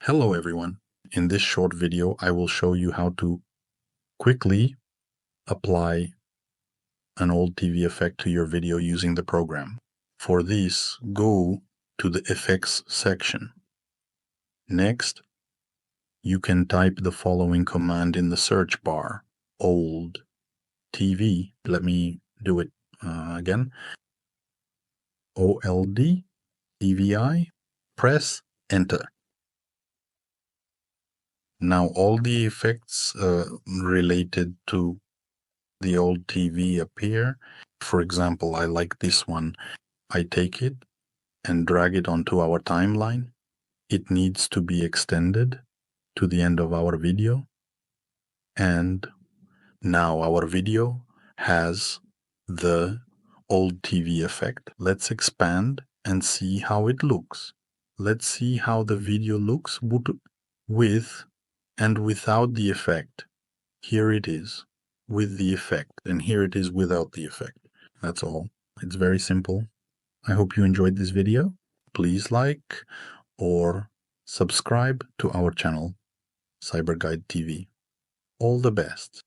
Hello everyone. In this short video, I will show you how to quickly apply an old TV effect to your video using the program. For this, go to the effects section. Next, you can type the following command in the search bar, old TV. Let me do it again. OLD TVI, press enter. Now all the effects related to the old TV appear. For example, I like this one. I take it and drag it onto our timeline. It needs to be extended to the end of our video. And now our video has the old TV effect. Let's expand and see how it looks. Let's see how the video looks with and without the effect. Here it is with the effect, and here it is without the effect. That's all. It's very simple. I hope you enjoyed this video. Please like or subscribe to our channel, CyberGuideTV. All the best.